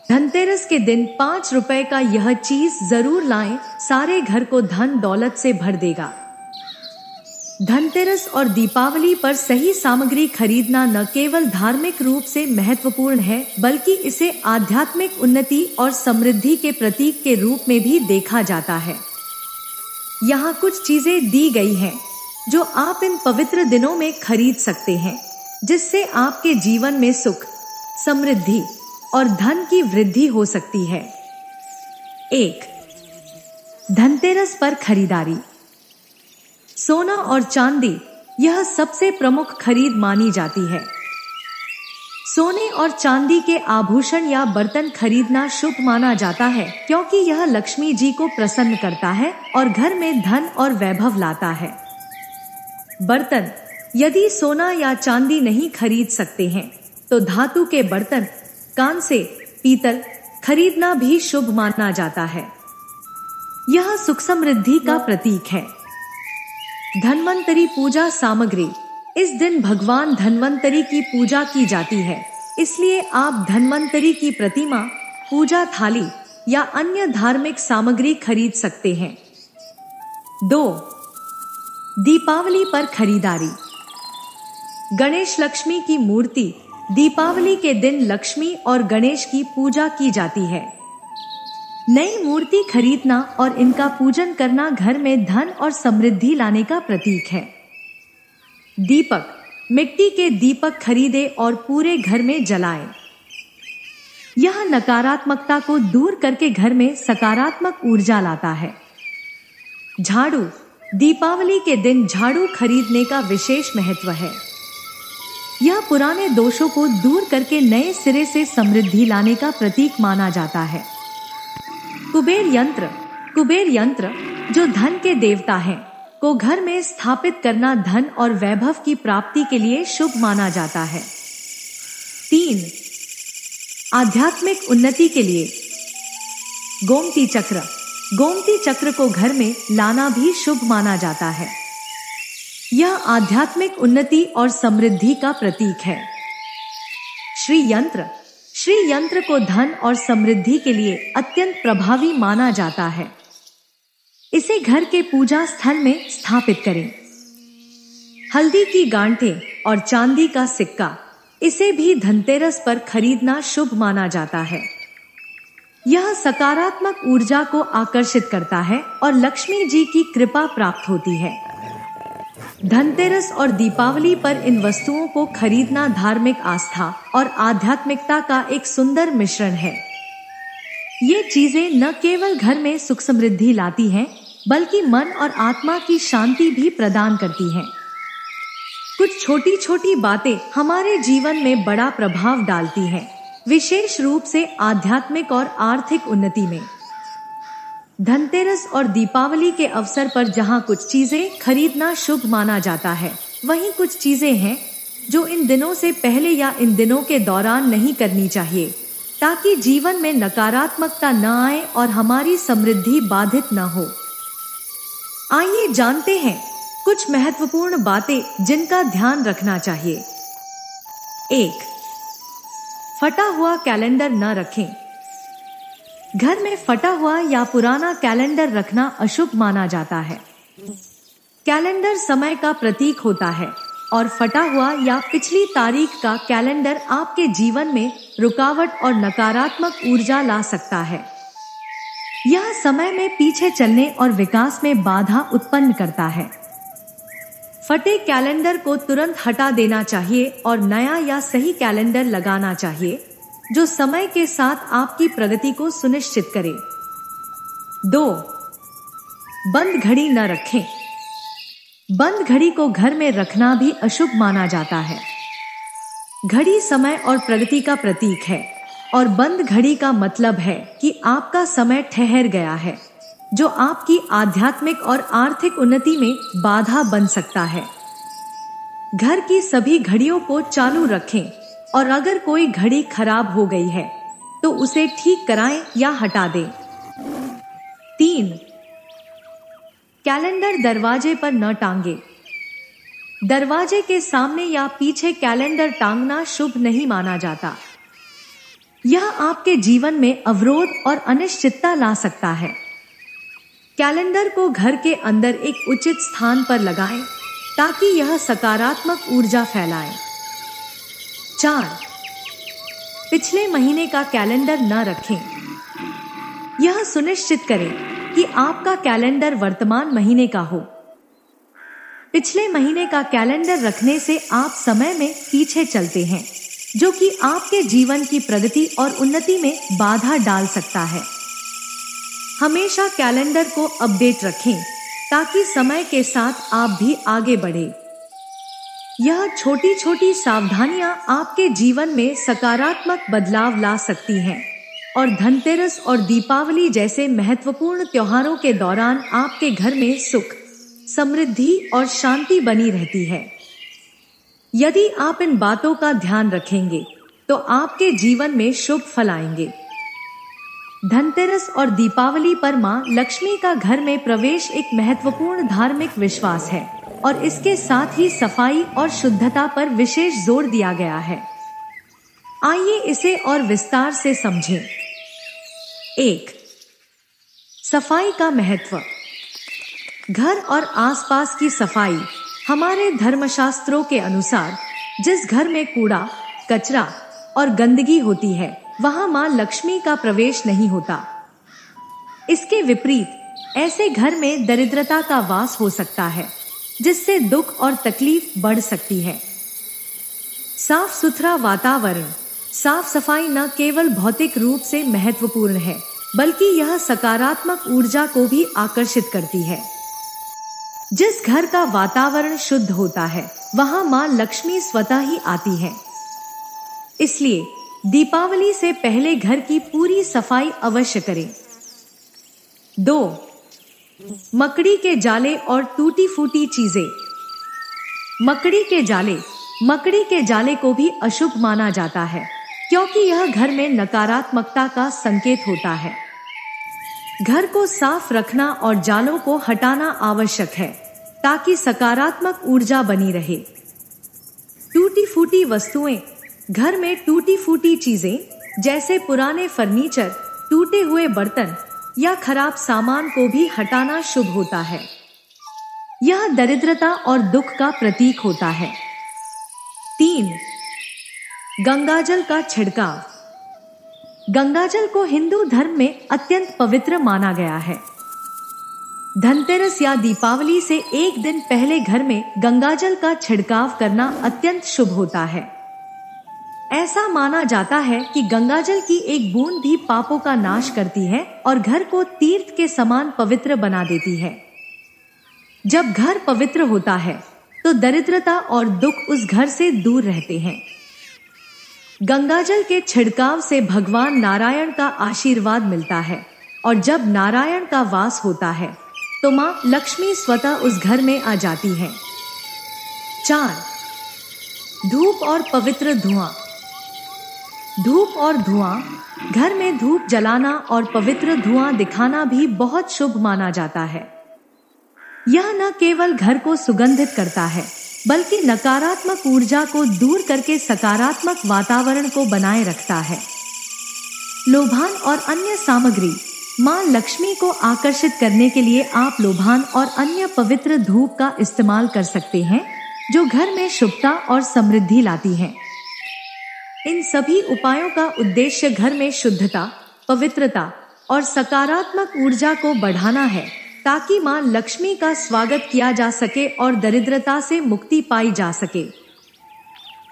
धनतेरस के दिन 5 रुपए का यह चीज जरूर लाएं, सारे घर को धन दौलत से भर देगा। धनतेरस और दीपावली पर सही सामग्री खरीदना न केवल धार्मिक रूप से महत्वपूर्ण है, बल्कि इसे आध्यात्मिक उन्नति और समृद्धि के प्रतीक के रूप में भी देखा जाता है। यहाँ कुछ चीजें दी गई हैं जो आप इन पवित्र दिनों में खरीद सकते हैं, जिससे आपके जीवन में सुख, समृद्धि और धन की वृद्धि हो सकती है। 1. धनतेरस पर खरीदारी। सोना और चांदी यह सबसे प्रमुख खरीद मानी जाती है। सोने और चांदी के आभूषण या बर्तन खरीदना शुभ माना जाता है, क्योंकि यह लक्ष्मी जी को प्रसन्न करता है और घर में धन और वैभव लाता है। बर्तन, यदि सोना या चांदी नहीं खरीद सकते हैं तो धातु के बर्तन, कांसे, पीतल खरीदना भी शुभ माना जाता है। यह सुख समृद्धि का प्रतीक है। धन्वंतरी पूजा सामग्री। इस दिन भगवान धन्वंतरी की पूजा की जाती है, इसलिए आप धन्वंतरी की प्रतिमा, पूजा थाली या अन्य धार्मिक सामग्री खरीद सकते हैं। 2. दीपावली पर खरीदारी। गणेश लक्ष्मी की मूर्ति। दीपावली के दिन लक्ष्मी और गणेश की पूजा की जाती है। नई मूर्ति खरीदना और इनका पूजन करना घर में धन और समृद्धि लाने का प्रतीक है। दीपक। मिट्टी के दीपक खरीदे और पूरे घर में जलाएं। यह नकारात्मकता को दूर करके घर में सकारात्मक ऊर्जा लाता है। झाड़ू। दीपावली के दिन झाड़ू खरीदने का विशेष महत्व है। यह पुराने दोषों को दूर करके नए सिरे से समृद्धि लाने का प्रतीक माना जाता है। कुबेर यंत्र। कुबेर यंत्र, जो धन के देवता हैं, को घर में स्थापित करना धन और वैभव की प्राप्ति के लिए शुभ माना जाता है। 3. आध्यात्मिक उन्नति के लिए गोमती चक्र। गोमती चक्र को घर में लाना भी शुभ माना जाता है। यह आध्यात्मिक उन्नति और समृद्धि का प्रतीक है। श्री यंत्र। श्री यंत्र को धन और समृद्धि के लिए अत्यंत प्रभावी माना जाता है। इसे घर के पूजा स्थल में स्थापित करें। हल्दी की गांठें और चांदी का सिक्का, इसे भी धनतेरस पर खरीदना शुभ माना जाता है। यह सकारात्मक ऊर्जा को आकर्षित करता है और लक्ष्मी जी की कृपा प्राप्त होती है। धनतेरस और दीपावली पर इन वस्तुओं को खरीदना धार्मिक आस्था और आध्यात्मिकता का एक सुंदर मिश्रण है। ये चीजें न केवल घर में सुख समृद्धि लाती हैं, बल्कि मन और आत्मा की शांति भी प्रदान करती हैं। कुछ छोटी छोटी बातें हमारे जीवन में बड़ा प्रभाव डालती हैं, विशेष रूप से आध्यात्मिक और आर्थिक उन्नति में। धनतेरस और दीपावली के अवसर पर जहां कुछ चीजें खरीदना शुभ माना जाता है, वहीं कुछ चीजें हैं जो इन दिनों से पहले या इन दिनों के दौरान नहीं करनी चाहिए, ताकि जीवन में नकारात्मकता न आए और हमारी समृद्धि बाधित न हो। आइए जानते हैं कुछ महत्वपूर्ण बातें जिनका ध्यान रखना चाहिए। 1. फटा हुआ कैलेंडर न रखें। घर में फटा हुआ या पुराना कैलेंडर रखना अशुभ माना जाता है। कैलेंडर समय का प्रतीक होता है और फटा हुआ या पिछली तारीख का कैलेंडर आपके जीवन में रुकावट और नकारात्मक ऊर्जा ला सकता है। यह समय में पीछे चलने और विकास में बाधा उत्पन्न करता है। फटे कैलेंडर को तुरंत हटा देना चाहिए और नया या सही कैलेंडर लगाना चाहिए, जो समय के साथ आपकी प्रगति को सुनिश्चित करे। 2. बंद घड़ी न रखें। बंद घड़ी को घर में रखना भी अशुभ माना जाता है। घड़ी समय और प्रगति का प्रतीक है और बंद घड़ी का मतलब है कि आपका समय ठहर गया है, जो आपकी आध्यात्मिक और आर्थिक उन्नति में बाधा बन सकता है। घर की सभी घड़ियों को चालू रखें और अगर कोई घड़ी खराब हो गई है तो उसे ठीक कराएं या हटा दें। 3. कैलेंडर दरवाजे पर न टांगे। दरवाजे के सामने या पीछे कैलेंडर टांगना शुभ नहीं माना जाता। यह आपके जीवन में अवरोध और अनिश्चितता ला सकता है। कैलेंडर को घर के अंदर एक उचित स्थान पर लगाएं ताकि यह सकारात्मक ऊर्जा फैलाए। 4. पिछले महीने का कैलेंडर न रखें। यह सुनिश्चित करें कि आपका कैलेंडर वर्तमान महीने का हो। पिछले महीने का कैलेंडर रखने से आप समय में पीछे चलते हैं, जो कि आपके जीवन की प्रगति और उन्नति में बाधा डाल सकता है। हमेशा कैलेंडर को अपडेट रखें ताकि समय के साथ आप भी आगे बढ़े। यह छोटी छोटी सावधानियां आपके जीवन में सकारात्मक बदलाव ला सकती हैं और धनतेरस और दीपावली जैसे महत्वपूर्ण त्योहारों के दौरान आपके घर में सुख, समृद्धि और शांति बनी रहती है। यदि आप इन बातों का ध्यान रखेंगे तो आपके जीवन में शुभ फल आएंगे। धनतेरस और दीपावली पर मां लक्ष्मी का घर में प्रवेश एक महत्वपूर्ण धार्मिक विश्वास है और इसके साथ ही सफाई और शुद्धता पर विशेष जोर दिया गया है। आइए इसे और विस्तार से समझें। 1. सफाई का महत्व। घर और आसपास की सफाई हमारे धर्मशास्त्रों के अनुसार जिस घर में कूड़ा, कचरा और गंदगी होती है वहां मां लक्ष्मी का प्रवेश नहीं होता। इसके विपरीत ऐसे घर में दरिद्रता का वास हो सकता है, जिससे दुख और तकलीफ बढ़ सकती है। साफ सुथरा वातावरण। साफ सफाई न केवल भौतिक रूप से महत्वपूर्ण है, बल्कि यह सकारात्मक ऊर्जा को भी आकर्षित करती है। जिस घर का वातावरण शुद्ध होता है वहां मां लक्ष्मी स्वतः ही आती है। इसलिए दीपावली से पहले घर की पूरी सफाई अवश्य करें। 2. मकड़ी के जाले और टूटी फूटी चीजें। मकड़ी के जाले को भी अशुभ माना जाता है, क्योंकि यह घर में नकारात्मकता का संकेत होता है। घर को साफ रखना और जालों को हटाना आवश्यक है ताकि सकारात्मक ऊर्जा बनी रहे। टूटी फूटी वस्तुएं। घर में टूटी फूटी चीजें जैसे पुराने फर्नीचर, टूटे हुए बर्तन या खराब सामान को भी हटाना शुभ होता है। यह दरिद्रता और दुख का प्रतीक होता है। 3. गंगाजल का छिड़काव। गंगाजल को हिंदू धर्म में अत्यंत पवित्र माना गया है। धनतेरस या दीपावली से एक दिन पहले घर में गंगाजल का छिड़काव करना अत्यंत शुभ होता है। ऐसा माना जाता है कि गंगाजल की एक बूंद भी पापों का नाश करती है और घर को तीर्थ के समान पवित्र बना देती है। जब घर पवित्र होता है तो दरिद्रता और दुख उस घर से दूर रहते हैं। गंगाजल के छिड़काव से भगवान नारायण का आशीर्वाद मिलता है और जब नारायण का वास होता है तो मां लक्ष्मी स्वतः उस घर में आ जाती है। 4. धूप और पवित्र धुआं। धूप और धुआं। घर में धूप जलाना और पवित्र धुआं दिखाना भी बहुत शुभ माना जाता है। यह न केवल घर को सुगंधित करता है, बल्कि नकारात्मक ऊर्जा को दूर करके सकारात्मक वातावरण को बनाए रखता है। लोभान और अन्य सामग्री। मां लक्ष्मी को आकर्षित करने के लिए आप लोभान और अन्य पवित्र धूप का इस्तेमाल कर सकते हैं, जो घर में शुभता और समृद्धि लाती हैं। इन सभी उपायों का उद्देश्य घर में शुद्धता, पवित्रता और सकारात्मक ऊर्जा को बढ़ाना है, ताकि मां लक्ष्मी का स्वागत किया जा सके और दरिद्रता से मुक्ति पाई जा सके।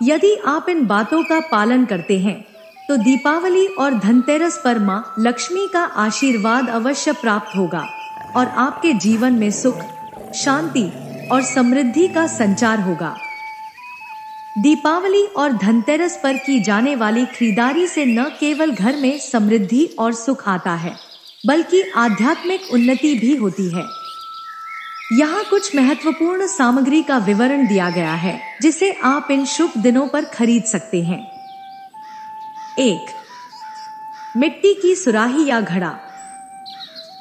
यदि आप इन बातों का पालन करते हैं तो दीपावली और धनतेरस पर मां लक्ष्मी का आशीर्वाद अवश्य प्राप्त होगा और आपके जीवन में सुख, शांति और समृद्धि का संचार होगा। दीपावली और धनतेरस पर की जाने वाली खरीदारी से न केवल घर में समृद्धि और सुख आता है, बल्कि आध्यात्मिक उन्नति भी होती है। यहाँ कुछ महत्वपूर्ण सामग्री का विवरण दिया गया है जिसे आप इन शुभ दिनों पर खरीद सकते हैं। 1. मिट्टी की सुराही या घड़ा।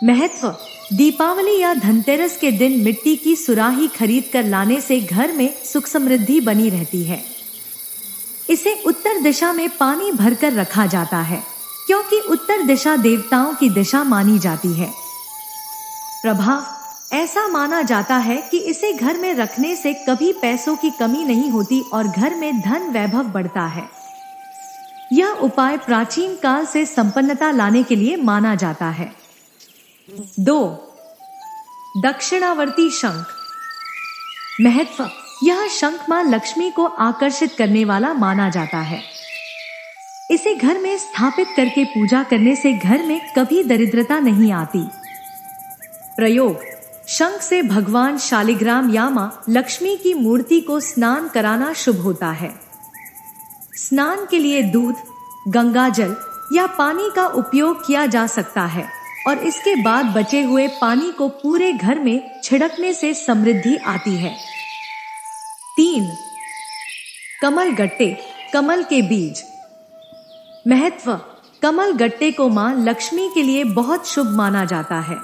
महत्व। दीपावली या धनतेरस के दिन मिट्टी की सुराही खरीद कर लाने से घर में सुख समृद्धि बनी रहती है। इसे उत्तर दिशा में पानी भरकर रखा जाता है, क्योंकि उत्तर दिशा देवताओं की दिशा मानी जाती है। प्रभाव: ऐसा माना जाता है कि इसे घर में रखने से कभी पैसों की कमी नहीं होती और घर में धन वैभव बढ़ता है। यह उपाय प्राचीन काल से संपन्नता लाने के लिए माना जाता है। 2. दक्षिणावर्ती शंख। महत्व: यह शंख मां लक्ष्मी को आकर्षित करने वाला माना जाता है। इसे घर में स्थापित करके पूजा करने से घर में कभी दरिद्रता नहीं आती। प्रयोग: शंख से भगवान शालिग्राम या मां लक्ष्मी की मूर्ति को स्नान कराना शुभ होता है। स्नान के लिए दूध, गंगाजल या पानी का उपयोग किया जा सकता है और इसके बाद बचे हुए पानी को पूरे घर में छिड़कने से समृद्धि आती है। 3. कमल गट्टे, कमल के बीज। महत्व: कमल गट्टे को मां लक्ष्मी के लिए बहुत शुभ माना जाता है।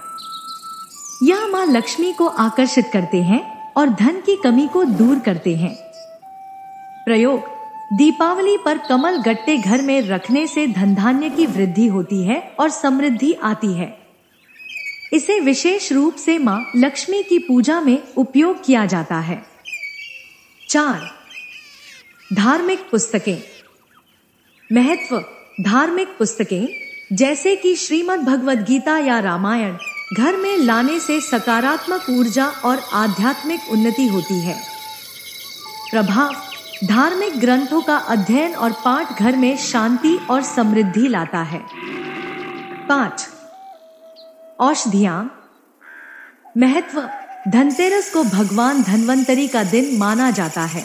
यह मां लक्ष्मी को आकर्षित करते हैं और धन की कमी को दूर करते हैं। प्रयोग: दीपावली पर कमल गट्टे घर में रखने से धन धान्य की वृद्धि होती है और समृद्धि आती है। इसे विशेष रूप से मां लक्ष्मी की पूजा में उपयोग किया जाता है। 4. धार्मिक पुस्तकें। महत्व: धार्मिक पुस्तकें जैसे कि श्रीमद् भगवद गीता या रामायण घर में लाने से सकारात्मक ऊर्जा और आध्यात्मिक उन्नति होती है। प्रभाव: धार्मिक ग्रंथों का अध्ययन और पाठ घर में शांति और समृद्धि लाता है। 5. औषधियां। महत्व: धनतेरस को भगवान धन्वंतरी का दिन माना जाता है,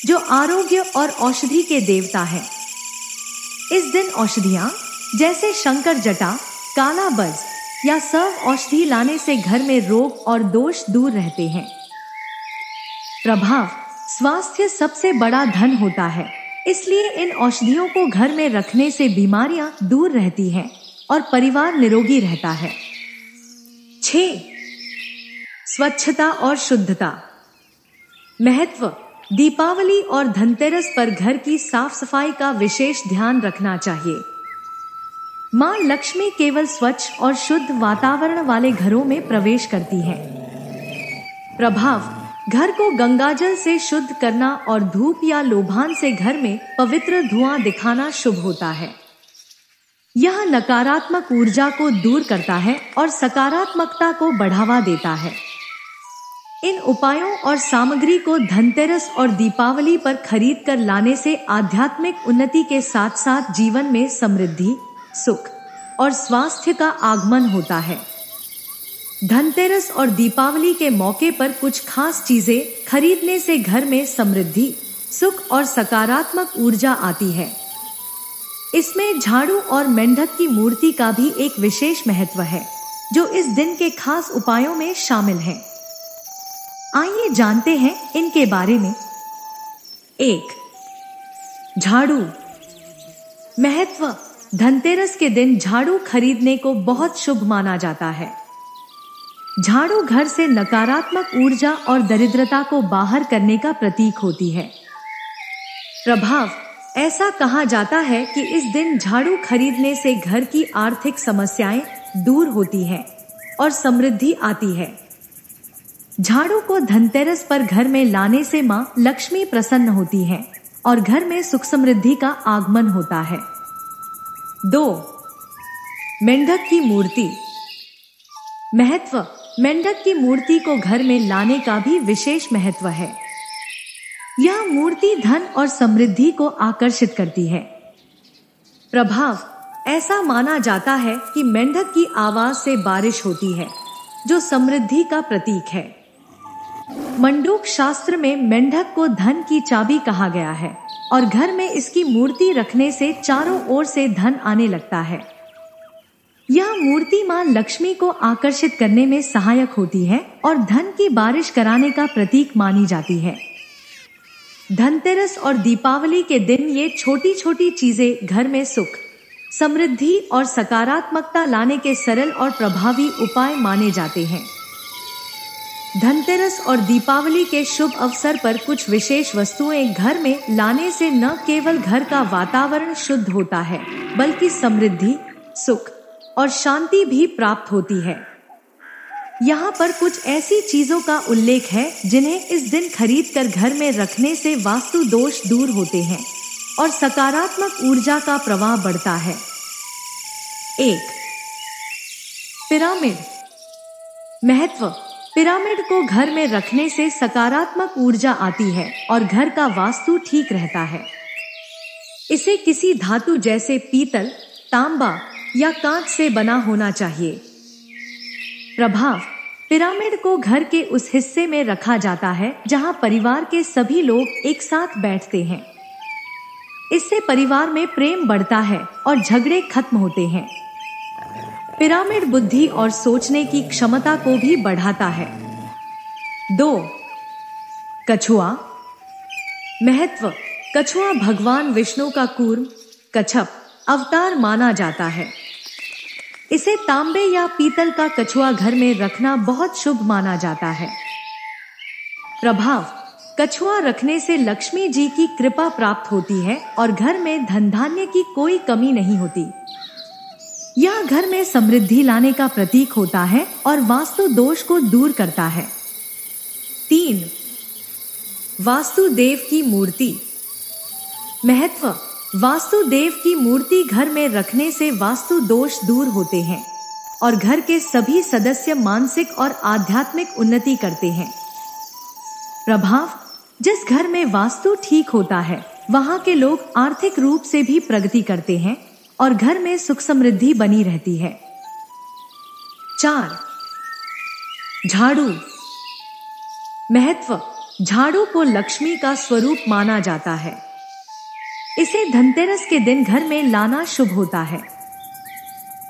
जो आरोग्य और औषधि के देवता है। इस दिन औषधियां जैसे शंकर जटा, काला बज या सर्व औषधि लाने से घर में रोग और दोष दूर रहते हैं। प्रभाव: स्वास्थ्य सबसे बड़ा धन होता है, इसलिए इन औषधियों को घर में रखने से बीमारियां दूर रहती हैं और परिवार निरोगी रहता है। 6. स्वच्छता और शुद्धता। महत्व: दीपावली और धनतेरस पर घर की साफ सफाई का विशेष ध्यान रखना चाहिए। मां लक्ष्मी केवल स्वच्छ और शुद्ध वातावरण वाले घरों में प्रवेश करती हैं। प्रभाव: घर को गंगाजल से शुद्ध करना और धूप या लोभान से घर में पवित्र धुआं दिखाना शुभ होता है। यह नकारात्मक ऊर्जा को दूर करता है और सकारात्मकता को बढ़ावा देता है। इन उपायों और सामग्री को धनतेरस और दीपावली पर खरीद कर लाने से आध्यात्मिक उन्नति के साथ साथ जीवन में समृद्धि, सुख और स्वास्थ्य का आगमन होता है। धनतेरस और दीपावली के मौके पर कुछ खास चीजें खरीदने से घर में समृद्धि, सुख और सकारात्मक ऊर्जा आती है। इसमें झाड़ू और मेंढक की मूर्ति का भी एक विशेष महत्व है, जो इस दिन के खास उपायों में शामिल है। आइए जानते हैं इनके बारे में। 1. झाड़ू। महत्व: धनतेरस के दिन झाड़ू खरीदने को बहुत शुभ माना जाता है। झाड़ू घर से नकारात्मक ऊर्जा और दरिद्रता को बाहर करने का प्रतीक होती है। प्रभाव: ऐसा कहा जाता है कि इस दिन झाड़ू खरीदने से घर की आर्थिक समस्याएं दूर होती हैं और समृद्धि आती है। झाड़ू को धनतेरस पर घर में लाने से मां लक्ष्मी प्रसन्न होती हैं और घर में सुख समृद्धि का आगमन होता है। 2. मेंढक की मूर्ति। महत्व: मेंढक की मूर्ति को घर में लाने का भी विशेष महत्व है। यह मूर्ति धन और समृद्धि को आकर्षित करती है। प्रभाव: ऐसा माना जाता है कि मेंढक की आवाज से बारिश होती है, जो समृद्धि का प्रतीक है। मंडूक शास्त्र में मेंढक को धन की चाबी कहा गया है और घर में इसकी मूर्ति रखने से चारों ओर से धन आने लगता है। यह मूर्ति मां लक्ष्मी को आकर्षित करने में सहायक होती है और धन की बारिश कराने का प्रतीक मानी जाती है। धनतेरस और दीपावली के दिन ये छोटी छोटी चीजें घर में सुख, समृद्धि और सकारात्मकता लाने के सरल और प्रभावी उपाय माने जाते हैं। धनतेरस और दीपावली के शुभ अवसर पर कुछ विशेष वस्तुएं घर में लाने से न केवल घर का वातावरण शुद्ध होता है, बल्कि समृद्धि, सुख और शांति भी प्राप्त होती है। यहाँ पर कुछ ऐसी चीजों का उल्लेख है जिन्हें इस दिन खरीदकर घर में रखने से वास्तु दोष दूर होते हैं और सकारात्मक ऊर्जा का प्रवाह बढ़ता है। 1. पिरामिड। महत्व। पिरामिड को घर में रखने से सकारात्मक ऊर्जा आती है और घर का वास्तु ठीक रहता है। इसे किसी धातु जैसे पीतल, तांबा या कांच से बना होना चाहिए। प्रभाव। पिरामिड को घर के उस हिस्से में रखा जाता है जहां परिवार के सभी लोग एक साथ बैठते हैं। इससे परिवार में प्रेम बढ़ता है और झगड़े खत्म होते हैं। पिरामिड बुद्धि और सोचने की क्षमता को भी बढ़ाता है। 2. कछुआ। महत्व। कछुआ भगवान विष्णु का कूर्म, कच्छप अवतार माना जाता है। इसे तांबे या पीतल का कछुआ घर में रखना बहुत शुभ माना जाता है। प्रभाव। कछुआ रखने से लक्ष्मी जी की कृपा प्राप्त होती है और घर में धन धान्य की कोई कमी नहीं होती। यह घर में समृद्धि लाने का प्रतीक होता है और वास्तु दोष को दूर करता है। 3. वास्तुदेव की मूर्ति। महत्व। वास्तुदेव की मूर्ति घर में रखने से वास्तु दोष दूर होते हैं और घर के सभी सदस्य मानसिक और आध्यात्मिक उन्नति करते हैं। प्रभाव। जिस घर में वास्तु ठीक होता है वहां के लोग आर्थिक रूप से भी प्रगति करते हैं और घर में सुख समृद्धि बनी रहती है। 4. झाड़ू। महत्व। झाड़ू को लक्ष्मी का स्वरूप माना जाता है। इसे धनतेरस के दिन घर में लाना शुभ होता है।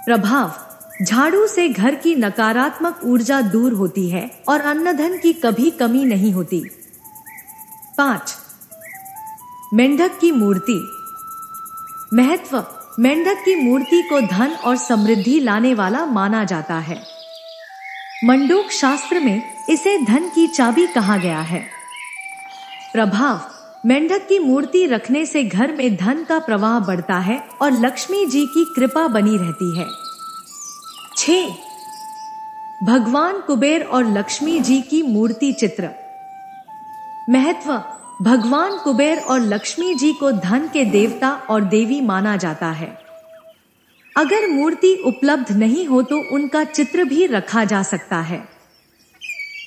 प्रभाव। झाड़ू से घर की नकारात्मक ऊर्जा दूर होती है और अन्न धन की कभी कमी नहीं होती। 5. मेंढक की मूर्ति। महत्व। मेंढक की मूर्ति को धन और समृद्धि लाने वाला माना जाता है। मंडूक शास्त्र में इसे धन की चाबी कहा गया है। प्रभाव। मेंढक की मूर्ति रखने से घर में धन का प्रवाह बढ़ता है और लक्ष्मी जी की कृपा बनी रहती है। 6. भगवान कुबेर और लक्ष्मी जी की मूर्ति चित्र। महत्व। भगवान कुबेर और लक्ष्मी जी को धन के देवता और देवी माना जाता है। अगर मूर्ति उपलब्ध नहीं हो तो उनका चित्र भी रखा जा सकता है।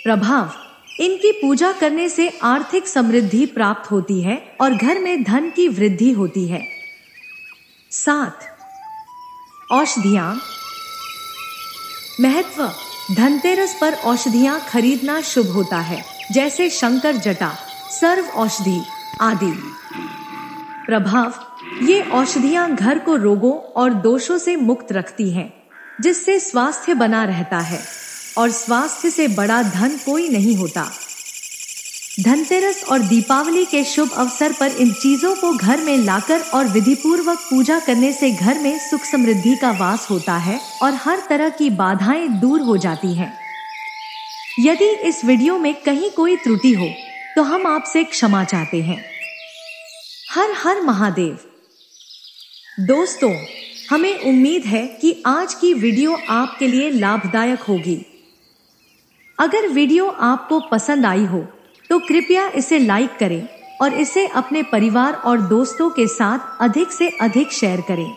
प्रभाव। इनकी पूजा करने से आर्थिक समृद्धि प्राप्त होती है और घर में धन की वृद्धि होती है। 7. औषधियां। महत्व। धनतेरस पर औषधियां खरीदना शुभ होता है, जैसे शंकर जटा, सर्व औषधि आदि। प्रभाव। ये औषधियां घर को रोगों और दोषों से मुक्त रखती हैं, जिससे स्वास्थ्य बना रहता है और स्वास्थ्य से बड़ा धन कोई नहीं होता। धनतेरस और दीपावली के शुभ अवसर पर इन चीजों को घर में लाकर और विधिपूर्वक पूजा करने से घर में सुख समृद्धि का वास होता है और हर तरह की बाधाएं दूर हो जाती हैं। यदि इस वीडियो में कहीं कोई त्रुटि हो तो हम आपसे क्षमा चाहते हैं। हर हर महादेव। दोस्तों, हमें उम्मीद है कि आज की वीडियो आपके लिए लाभदायक होगी। अगर वीडियो आपको पसंद आई हो तो कृपया इसे लाइक करें और इसे अपने परिवार और दोस्तों के साथ अधिक से अधिक शेयर करें।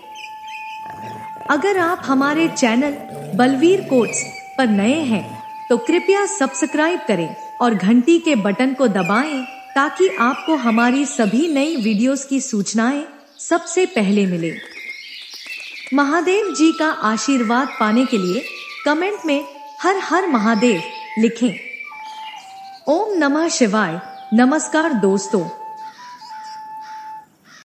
अगर आप हमारे चैनल बलवीर कोट्स पर नए हैं तो कृपया सब्सक्राइब करें और घंटी के बटन को दबाएं ताकि आपको हमारी सभी नई वीडियोस की सूचनाएं सबसे पहले मिले। महादेव जी का आशीर्वाद पाने के लिए कमेंट में हर हर महादेव लिखें। ओम नमः शिवाय। नमस्कार दोस्तों।